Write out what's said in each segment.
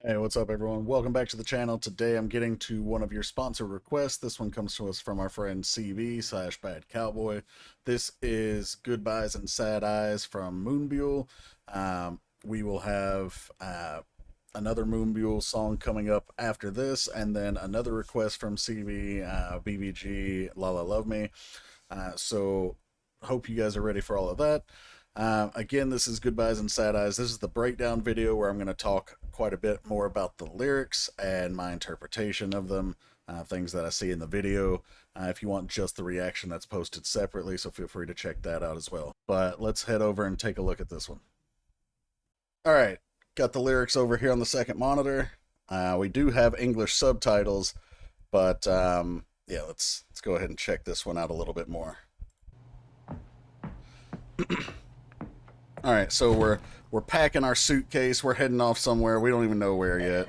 Hey, what's up everyone? Welcome back to the channel. Today I'm getting to one of your sponsor requests. This one comes to us from our friend CV/Bad Cowboy. This is Goodbyes and Sad Eyes from Moonbyul. We will have another Moonbyul song coming up after this, and then another request from CV, BBG, La La Love Me. So hope you guys are ready for all of that. Again, this is Goodbyes and Sad Eyes. This is the breakdown video where I'm going to talk quite a bit more about the lyrics and my interpretation of them, things that I see in the video. If you want just the reaction, that's posted separately, so feel free to check that out as well. But let's head over and take a look at this one. Alright, got the lyrics over here on the second monitor. We do have English subtitles, but yeah, let's go ahead and check this one out a little bit more. Alright, so we're packing our suitcase, we're heading off somewhere, we don't even know where yet.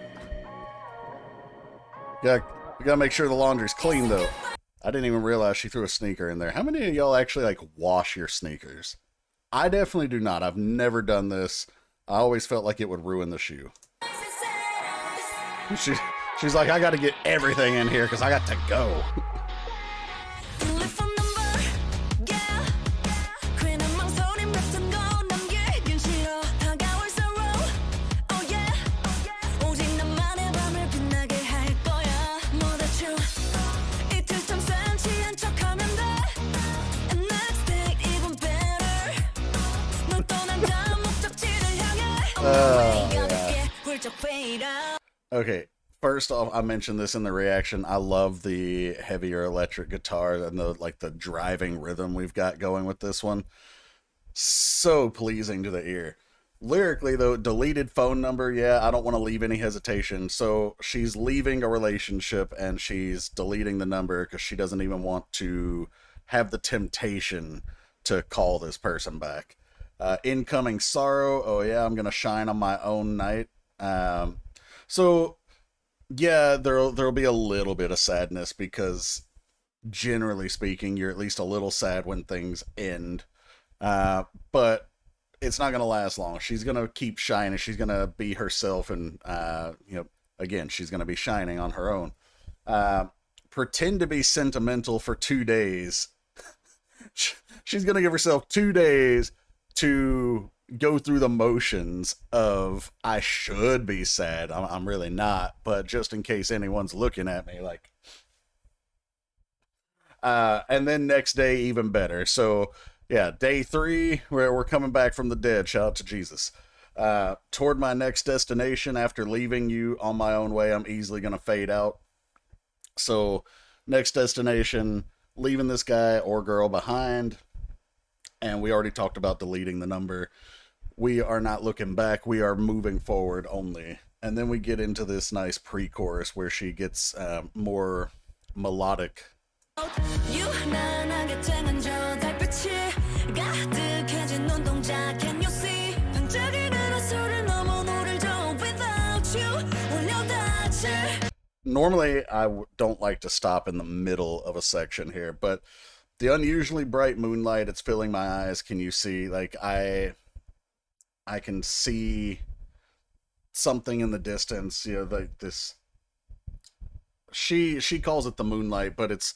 Yeah, we gotta make sure the laundry's clean though. I didn't even realize she threw a sneaker in there. How many of y'all actually like wash your sneakers? I definitely do not. I've never done this. I always felt like it would ruin the shoe. She's like, I gotta get everything in here because I got to go. Yeah. Okay, first off, I mentioned this in the reaction. I love the heavier electric guitar and the driving rhythm we've got going with this one. So pleasing to the ear. Lyrically though, deleted phone number, yeah, I don't want to leave any hesitation. So she's leaving a relationship and she's deleting the number because she doesn't even want to have the temptation to call this person back. Incoming sorrow, oh yeah, I'm gonna shine on my own night. So yeah, there'll be a little bit of sadness because generally speaking, you're at least a little sad when things end. But it's not gonna last long. She's gonna keep shining. She's gonna be herself, and again, she's gonna be shining on her own. Pretend to be sentimental for 2 days. She's gonna give herself 2 days to go through the motions of I should be sad. I'm really not, but just in case anyone's looking at me, like. And then next day, even better. So yeah, day 3, where we're coming back from the dead. Shout out to Jesus. Toward my next destination, after leaving you on my own way, I'm easily gonna fade out. So next destination, leaving this guy or girl behind. And we already talked about deleting the number. We are not looking back. We are moving forward only. And then we get into this nice pre-chorus where she gets more melodic. Normally, I don't like to stop in the middle of a section here, but the unusually bright moonlight, it's filling my eyes. Can you see? Like, I can see something in the distance, like this. She calls it the moonlight, but it's,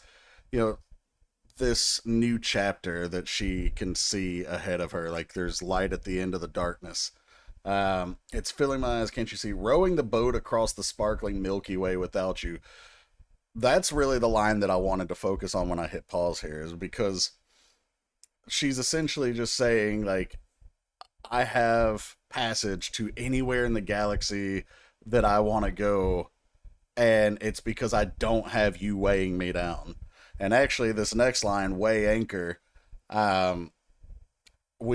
this new chapter that she can see ahead of her. Like there's light at the end of the darkness. It's filling my eyes. Can't you see? Rowing the boat across the sparkling Milky Way without you. That's really the line that I wanted to focus on when I hit pause here, is because she's essentially just saying, like, I have passage to anywhere in the galaxy that I want to go, and it's because I don't have you weighing me down. And actually, this next line, weigh anchor, when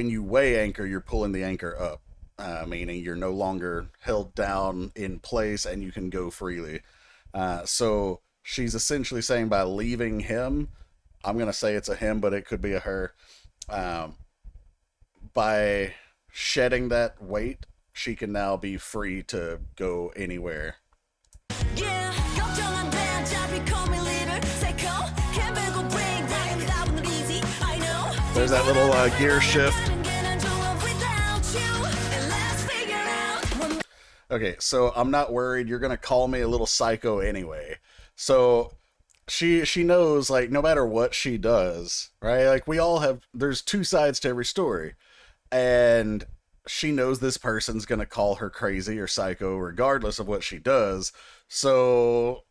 you weigh anchor, you're pulling the anchor up, meaning you're no longer held down in place and you can go freely. So she's essentially saying by leaving him, I'm going to say it's a him, but it could be a her, by shedding that weight, she can now be free to go anywhere. There's that little gear shift. Okay, so I'm not worried. You're gonna call me a little psycho anyway. So she knows, like, no matter what she does, right? Like, we all have, there's two sides to every story, and she knows this person's gonna call her crazy or psycho regardless of what she does. So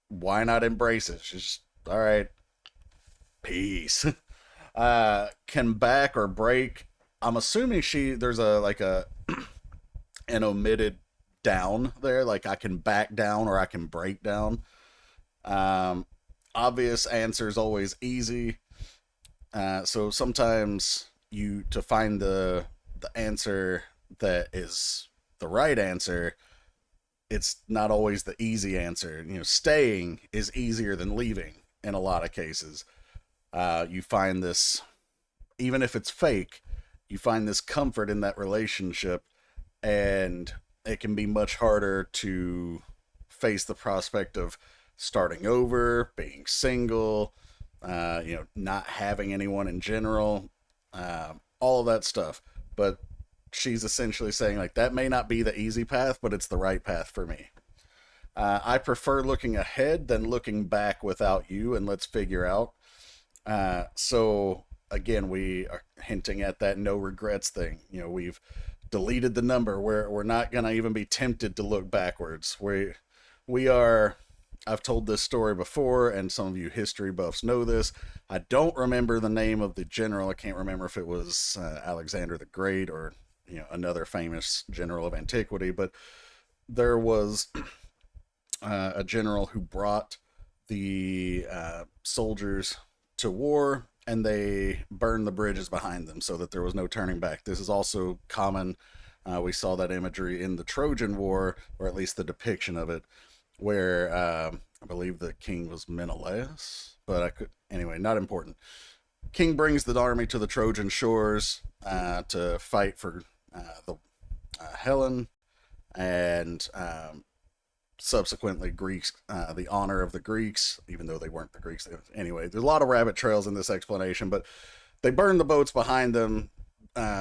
why not embrace it? She's just, all right, peace. Can back or break. I'm assuming there's a like a an omitted down there. Like, I can back down or I can break down. Um, Obvious answer is always easy. So sometimes you to find the answer that is the right answer, it's not always the easy answer. Staying is easier than leaving in a lot of cases. You find this, even if it's fake, you find this comfort in that relationship, and it can be much harder to face the prospect of starting over, being single, not having anyone in general, all of that stuff. But she's essentially saying, like, that may not be the easy path, but it's the right path for me. I prefer looking ahead than looking back without you, and let's figure out. So again, we are hinting at that no regrets thing. We've deleted the number. We're not gonna even be tempted to look backwards. We are. I've told this story before, and some of you history buffs know this. I don't remember the name of the general. I can't remember if it was Alexander the Great or another famous general of antiquity, but there was a general who brought the soldiers to war, and they burned the bridges behind them so that there was no turning back. This is also common. We saw that imagery in the Trojan War, or at least the depiction of it, where I believe the king was Menelaus, but anyway, not important. King brings the army to the Trojan shores to fight for the Helen, and subsequently Greeks, the honor of the Greeks, even though they weren't the Greeks. Anyway, there's a lot of rabbit trails in this explanation, but they burned the boats behind them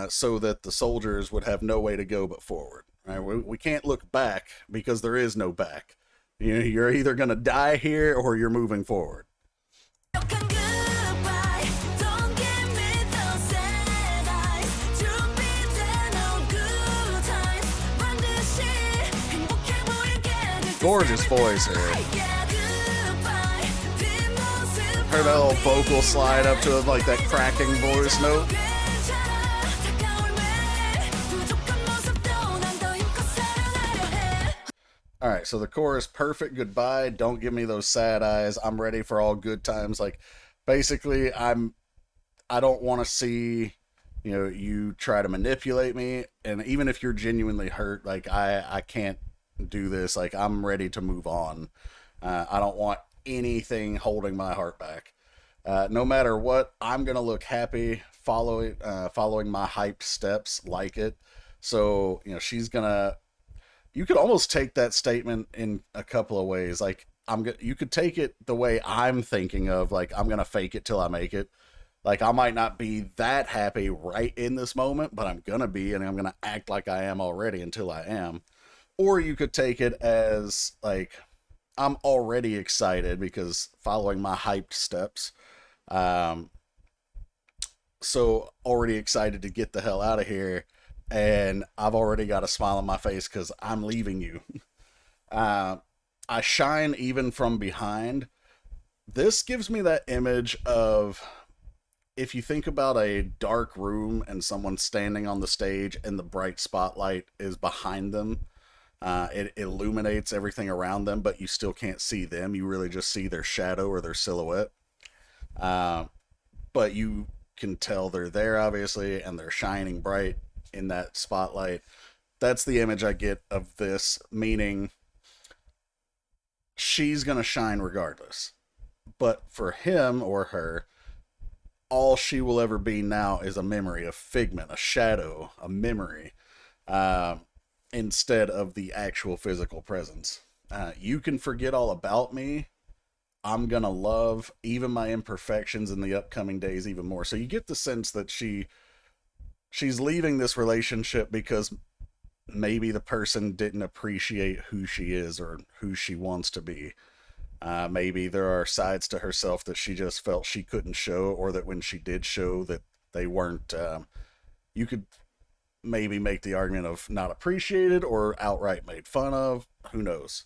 so that the soldiers would have no way to go but forward. Right? We can't look back because there is no back. You're either going to die here or you're moving forward. Gorgeous voice here. Heard that little vocal slide up to it, like that cracking voice note. Alright, so the chorus, perfect goodbye, don't give me those sad eyes, I'm ready for all good times. Like, basically, I don't want to see, you try to manipulate me, and even if you're genuinely hurt, like, I can't do this. Like, I'm ready to move on. I don't want anything holding my heart back. No matter what, I'm gonna look happy following my hyped steps, like it. So she's gonna. You could almost take that statement in a couple of ways. Like, you could take it the way I'm thinking of, like, I'm gonna fake it till I make it. Like, I might not be that happy right in this moment, but I'm gonna be, and I'm gonna act like I am already until I am. Or you could take it as, like, I'm already excited because following my hyped steps. So already excited to get the hell out of here. And I've already got a smile on my face because I'm leaving you. I shine even from behind. This gives me that image of, if you think about a dark room and someone standing on the stage and the bright spotlight is behind them. It illuminates everything around them, but you still can't see them. You really just see their shadow or their silhouette. But you can tell they're there, obviously, and they're shining bright in that spotlight. That's the image I get of this, meaning she's going to shine regardless. But for him or her, all she will ever be now is a memory, a figment, a shadow, a memory. Instead of the actual physical presence. You can forget all about me. I'm gonna love even my imperfections in the upcoming days even more. So you get the sense that she's leaving this relationship because maybe the person didn't appreciate who she is or who she wants to be. Maybe there are sides to herself that she just felt she couldn't show, or that when she did show that they weren't. You could maybe make the argument of not appreciated or outright made fun of. Who knows?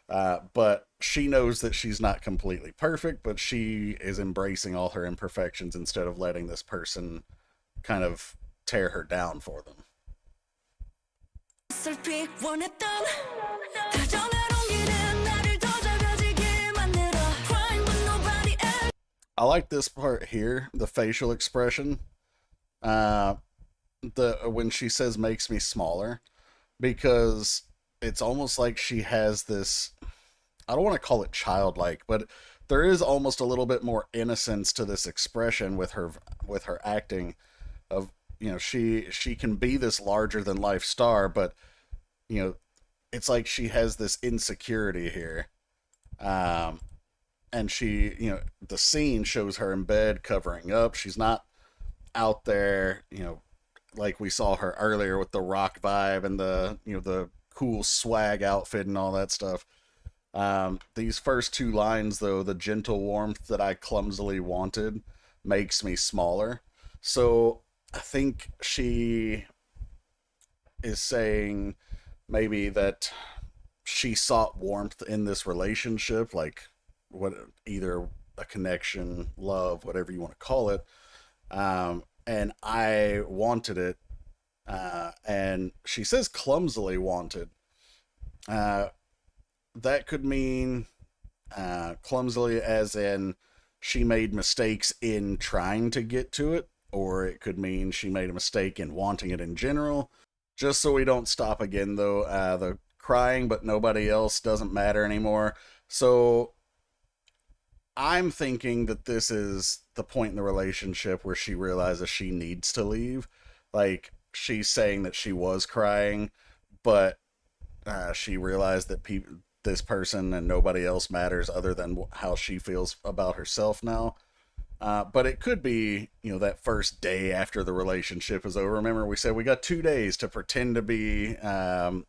But she knows that she's not completely perfect, but she is embracing all her imperfections instead of letting this person kind of tear her down for them. I like this part here, the facial expression. When she says makes me smaller, because it's almost like she has this, I don't want to call it childlike, but there is almost a little bit more innocence to this expression with her acting of, she can be this larger than life star, but it's like she has this insecurity here. And she, the scene shows her in bed covering up. She's not out there, like we saw her earlier with the rock vibe and the cool swag outfit and all that stuff. These first two lines, though, the gentle warmth that I clumsily wanted makes me smaller. So I think she is saying maybe that she sought warmth in this relationship, like either a connection, love, whatever you want to call it. And I wanted it. And she says clumsily wanted. That could mean clumsily as in she made mistakes in trying to get to it, or it could mean she made a mistake in wanting it in general. Just so we don't stop again, though, the crying but nobody else doesn't matter anymore. So I'm thinking that this is the point in the relationship where she realizes she needs to leave. Like, she's saying that she was crying, but she realized that this person and nobody else matters other than how she feels about herself now. But it could be, that first day after the relationship is over. Remember, we said we got 2 days to pretend to be, in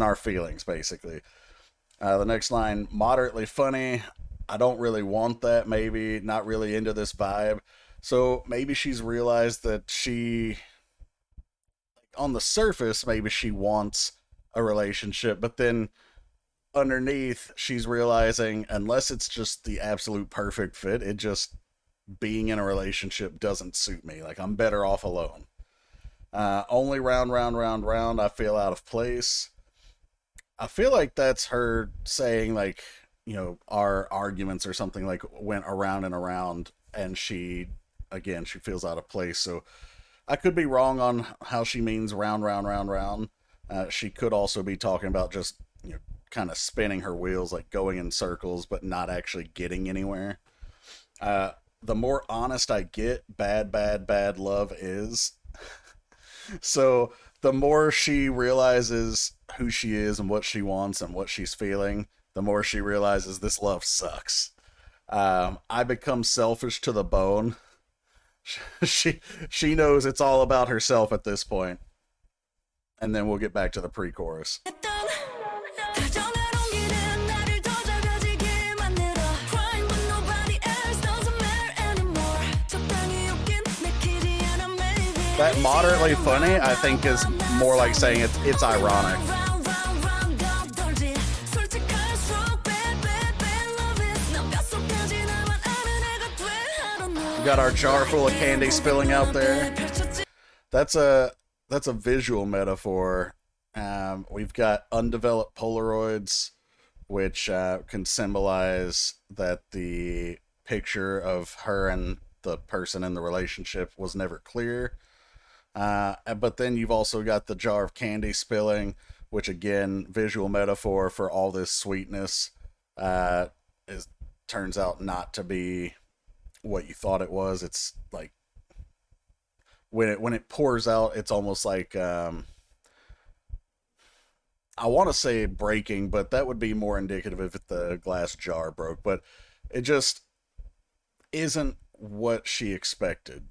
our feelings, basically. The next line, moderately funny. I don't really want that, maybe. Not really into this vibe. So maybe she's realized that on the surface, maybe she wants a relationship, but then underneath, she's realizing unless it's just the absolute perfect fit, it just being in a relationship doesn't suit me. Like, I'm better off alone. Only round, I feel out of place. I feel like that's her saying, like, our arguments or something, like, went around and around, and she feels out of place. So I could be wrong on how she means round. She could also be talking about just, kind of spinning her wheels, like going in circles, but not actually getting anywhere. The more honest I get, bad love is. So the more she realizes who she is and what she wants and what she's feeling, the more she realizes this love sucks. I become selfish to the bone. She knows it's all about herself at this point. And then we'll get back to the pre-chorus. That moderately funny, I think, is more like saying it's ironic. We got our jar full of candy spilling out there. That's a visual metaphor. We've got undeveloped Polaroids, which can symbolize that the picture of her and the person in the relationship was never clear. But then you've also got the jar of candy spilling, which, again, visual metaphor for all this sweetness, turns out not to be what you thought it was. It's like when it pours out, it's almost like I want to say breaking, but that would be more indicative if the glass jar broke. But it just isn't what she expected.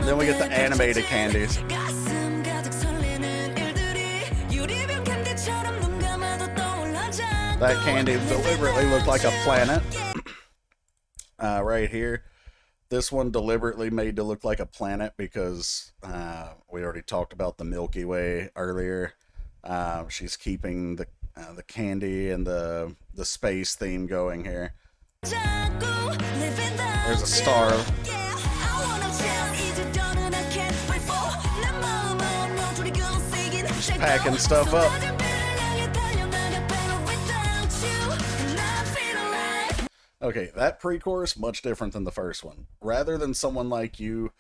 Then we get the animated candies. That candy deliberately looked like a planet. Right here. This one deliberately made to look like a planet because we already talked about the Milky Way earlier. She's keeping the candy and the space theme going here. There's a star. She's packing stuff up. Okay, that pre-chorus, much different than the first one. Rather than someone like you,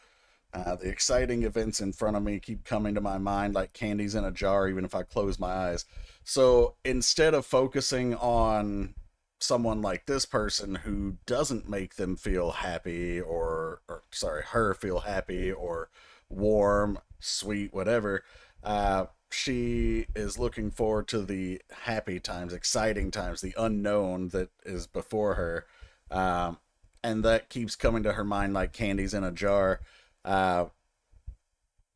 the exciting events in front of me keep coming to my mind like candies in a jar, even if I close my eyes. So instead of focusing on someone like this person who doesn't make them feel happy or her feel happy or warm, sweet, whatever, she is looking forward to the happy times, exciting times, the unknown that is before her. And that keeps coming to her mind like candies in a jar.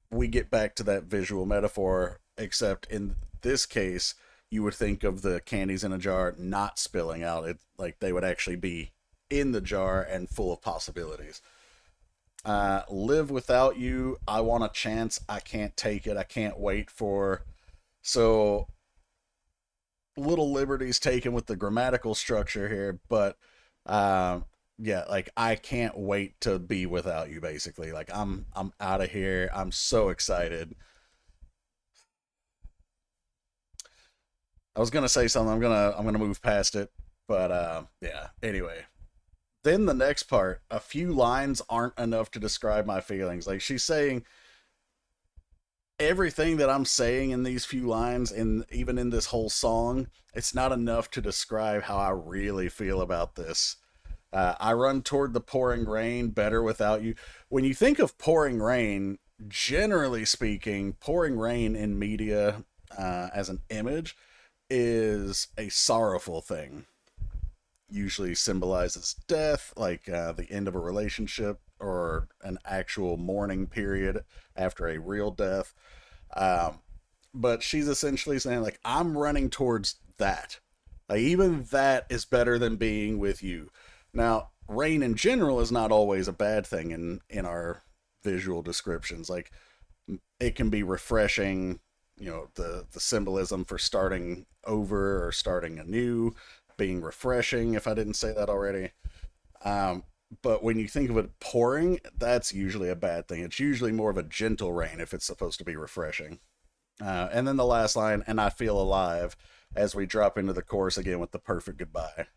We get back to that visual metaphor, except in this case, you would think of the candies in a jar not spilling out. It like they would actually be in the jar and full of possibilities. Live without you, I want a chance, I can't take it, I can't wait for. So little liberties taken with the grammatical structure here, but yeah, like I can't wait to be without you, basically. Like I'm out of here. I'm so excited. I was gonna say something, I'm gonna move past it, but yeah, anyway. Then the next part, a few lines aren't enough to describe my feelings. Like she's saying everything that I'm saying in these few lines, and even in this whole song, it's not enough to describe how I really feel about this. I run toward the pouring rain, better without you. When you think of pouring rain, generally speaking, pouring rain in media as an image is a sorrowful thing. Usually symbolizes death, like the end of a relationship or an actual mourning period after a real death. But she's essentially saying, like, I'm running towards that. Like, even that is better than being with you. Now, rain in general is not always a bad thing in our visual descriptions. Like, it can be refreshing, you know, the symbolism for starting over or starting anew, being refreshing, if I didn't say that already. But when you think of it pouring, that's usually a bad thing. It's usually more of a gentle rain if it's supposed to be refreshing. And then the last line, and I feel alive, as we drop into the chorus again with the perfect goodbye.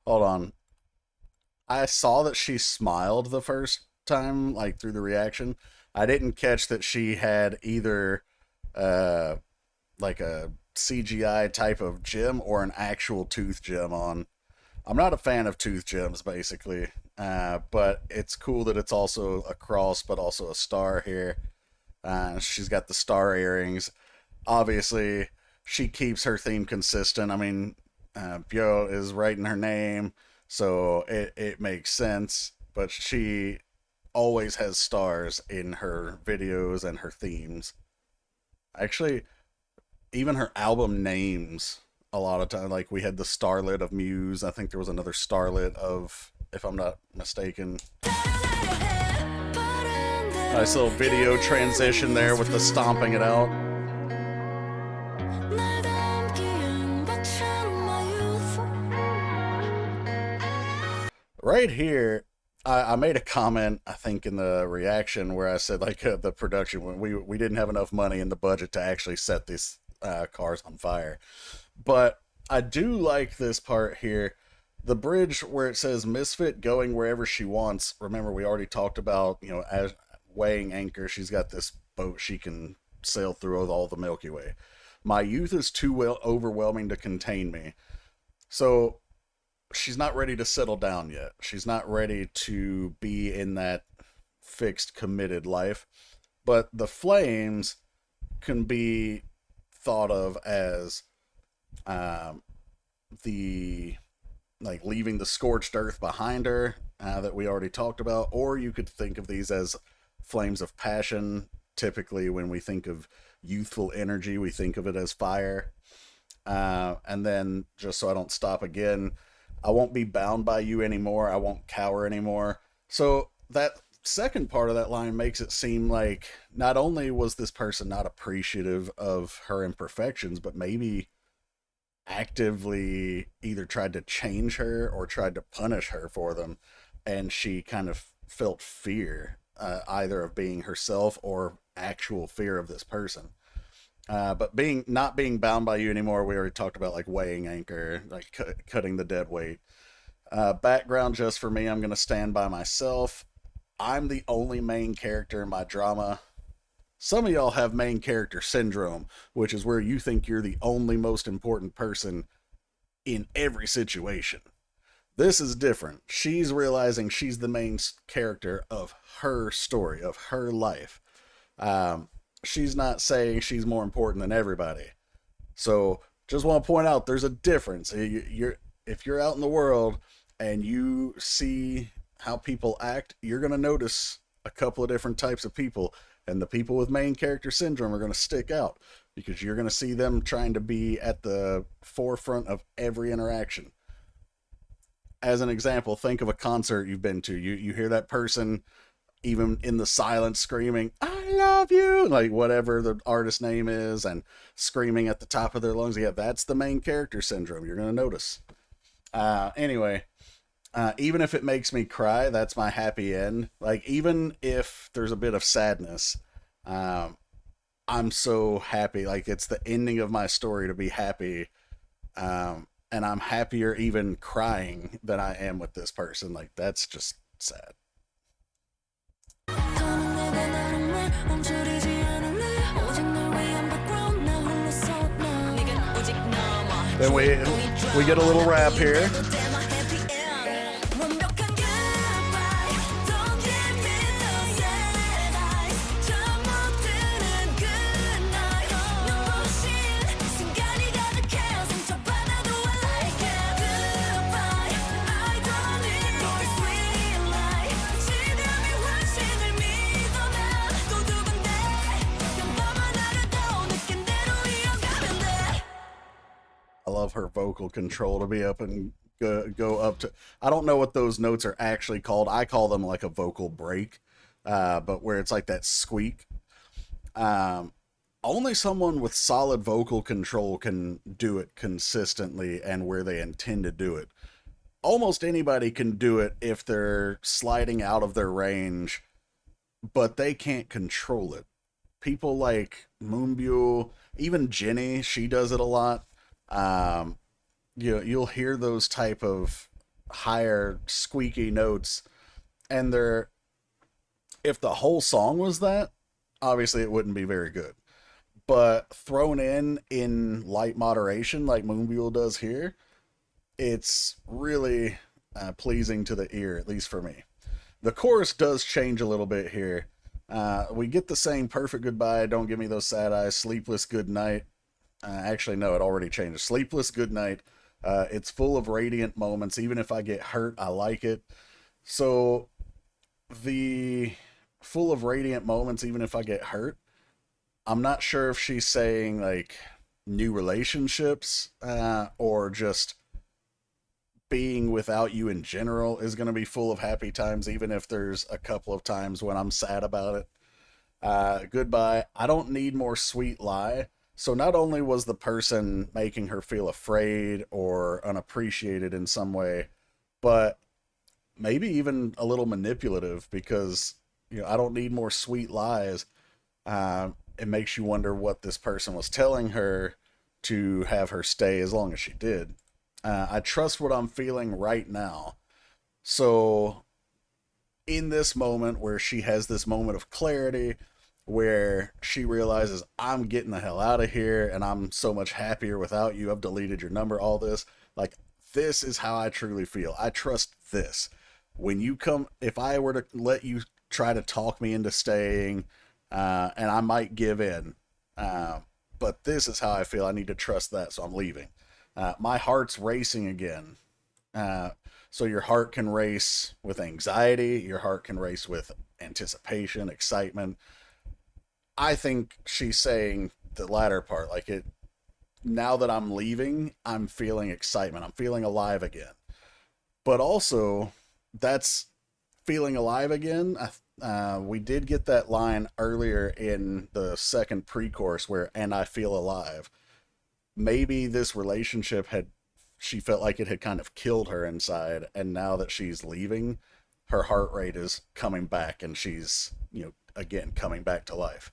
Hold on. I saw that she smiled the first time, like through the reaction. I didn't catch that she had either like a CGI type of gem or an actual tooth gem on. I'm not a fan of tooth gems, basically, but it's cool that it's also a cross, but also a star here. She's got the star earrings. Obviously, she keeps her theme consistent. I mean, Byul is right in her name, so it makes sense. But she always has stars in her videos and her themes. Actually, even her album names, a lot of time, like we had the Starlet of Muse. I think there was another Starlet of, if I'm not mistaken. Nice little video transition there with the stomping it out. Right here, I made a comment, I think, in the reaction where I said, like, the production, when we didn't have enough money in the budget to actually set these cars on fire. But I do like this part here. The bridge where it says Misfit going wherever she wants. Remember, we already talked about, you know, as weighing anchor, she's got this boat she can sail through all the Milky Way. My youth is too well overwhelming to contain me. So she's not ready to settle down yet. She's not ready to be in that fixed, committed life. But the flames can be thought of as the like leaving the scorched earth behind her that we already talked about, or you could think of these as flames of passion. Typically, when we think of youthful energy, we think of it as fire. And then, just so I don't stop again, I won't be bound by you anymore. I won't cower anymore. So that second part of that line makes it seem like not only was this person not appreciative of her imperfections, but maybe actively either tried to change her or tried to punish her for them. And she kind of felt fear, either of being herself or actual fear of this person. But not being bound by you anymore, we already talked about, like weighing anchor, like cutting the dead weight. Background just for me, I'm going to stand by myself. I'm the only main character in my drama. Some of y'all have main character syndrome, which is where you think you're the only most important person in every situation. This is different. She's realizing she's the main character of her story, of her life. She's not saying she's more important than everybody. So just want to point out there's a difference. If you're out in the world and you see how people act, you're going to notice a couple of different types of people. And the people with main character syndrome are going to stick out because you're going to see them trying to be at the forefront of every interaction. As an example, think of a concert you've been to. You hear that person, even in the silence, screaming, "I love you," like whatever the artist name is, and screaming at the top of their lungs. Yeah, that's the main character syndrome. You're going to notice. Anyway, even if it makes me cry, that's my happy end. Like, even if there's a bit of sadness, I'm so happy. Like, it's the ending of my story to be happy. And I'm happier even crying than I am with this person. Like, that's just sad. Then we get a little rap here. I love her vocal control to be up and go up to, I don't know what those notes are actually called. I call them like a vocal break, but where it's like that squeak. Only someone with solid vocal control can do it consistently and where they intend to do it. Almost anybody can do it if they're sliding out of their range, but they can't control it. People like Moonbyul, even Jenny, she does it a lot. You'll hear those type of higher squeaky notes, and they're, if the whole song was that, obviously it wouldn't be very good. But thrown in light moderation, like Moonbyul does here, it's really pleasing to the ear, at least for me. The chorus does change a little bit here. We get the same perfect goodbye, don't give me those sad eyes, sleepless good night. Actually, no, it already changed. Sleepless good night. It's full of radiant moments. Even if I get hurt, I like it. So the full of radiant moments, even if I get hurt, I'm not sure if she's saying like new relationships or just being without you in general is going to be full of happy times, even if there's a couple of times when I'm sad about it. Goodbye. I don't need more sweet lie. So not only was the person making her feel afraid or unappreciated in some way, but maybe even a little manipulative, because I don't need more sweet lies. It makes you wonder what this person was telling her to have her stay as long as she did. I trust what I'm feeling right now. So in this moment where she has this moment of clarity where she realizes, I'm getting the hell out of here and I'm so much happier without you. I've deleted your number, all this. Like, this is how I truly feel. I trust this. When you come, if I were to let you try to talk me into staying, and I might give in, but this is how I feel. I need to trust that, so I'm leaving. My heart's racing again. So your heart can race with anxiety, your heart can race with anticipation, excitement. I think she's saying the latter part, like it. Now that I'm leaving, I'm feeling excitement. I'm feeling alive again. But also, that's feeling alive again. We did get that line earlier in the second pre-chorus where, and I feel alive. Maybe this relationship had, she felt like it had kind of killed her inside. And now that she's leaving, her heart rate is coming back and she's, again, coming back to life.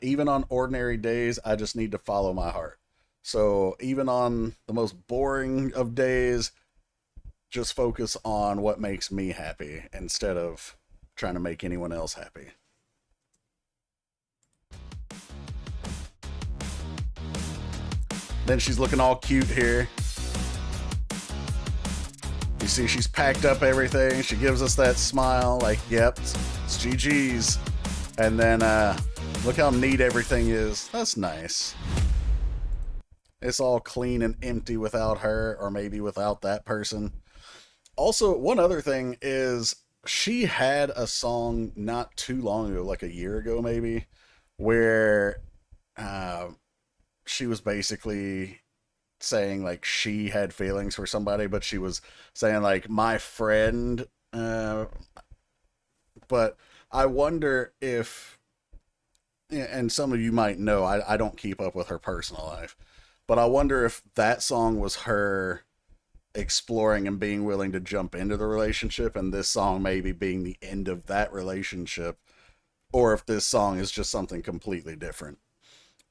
Even on ordinary days, I just need to follow my heart. So even on the most boring of days, just focus on what makes me happy instead of trying to make anyone else happy. Then she's looking all cute here. You see she's packed up everything. She gives us that smile like, yep, it's GG's. And then look how neat everything is. That's nice. It's all clean and empty without her, or maybe without that person. Also, one other thing is she had a song not too long ago, like a year ago maybe, where she was basically saying like she had feelings for somebody, but she was saying like my friend. But I wonder if, and some of you might know, I don't keep up with her personal life, but I wonder if that song was her exploring and being willing to jump into the relationship, and this song maybe being the end of that relationship, or if this song is just something completely different.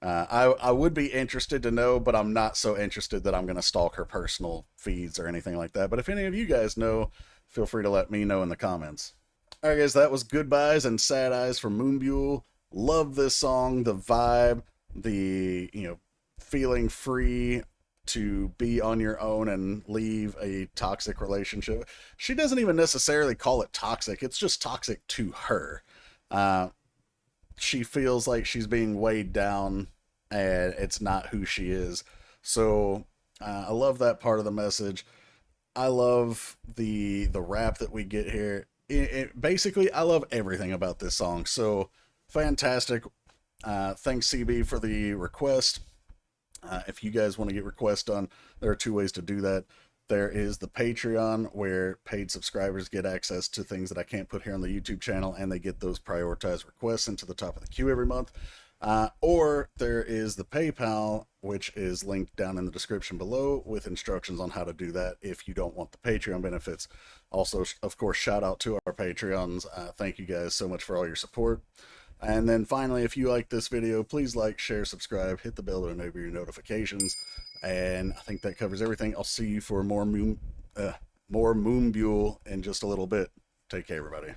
I would be interested to know, but I'm not so interested that I'm going to stalk her personal feeds or anything like that. But if any of you guys know, feel free to let me know in the comments. Alright guys, that was Goodbyes and Sad Eyes from Moonbyul. Love this song, the vibe, the, feeling free to be on your own and leave a toxic relationship. She doesn't even necessarily call it toxic, it's just toxic to her. She feels like she's being weighed down and it's not who she is. So I love that part of the message. I love the rap that we get here. Basically, I love everything about this song. So fantastic. Thanks CB for the request. If you guys want to get requests done, there are two ways to do that. There is the Patreon, where paid subscribers get access to things that I can't put here on the YouTube channel, and they get those prioritized requests into the top of the queue every month. Or there is the PayPal, which is linked down in the description below with instructions on how to do that if you don't want the Patreon benefits. Also, of course, shout out to our Patreons. Thank you guys so much for all your support. And then finally, if you like this video, please like, share, subscribe, hit the bell to enable your notifications. And I think that covers everything. I'll see you for more Moonbyul in just a little bit. Take care, everybody.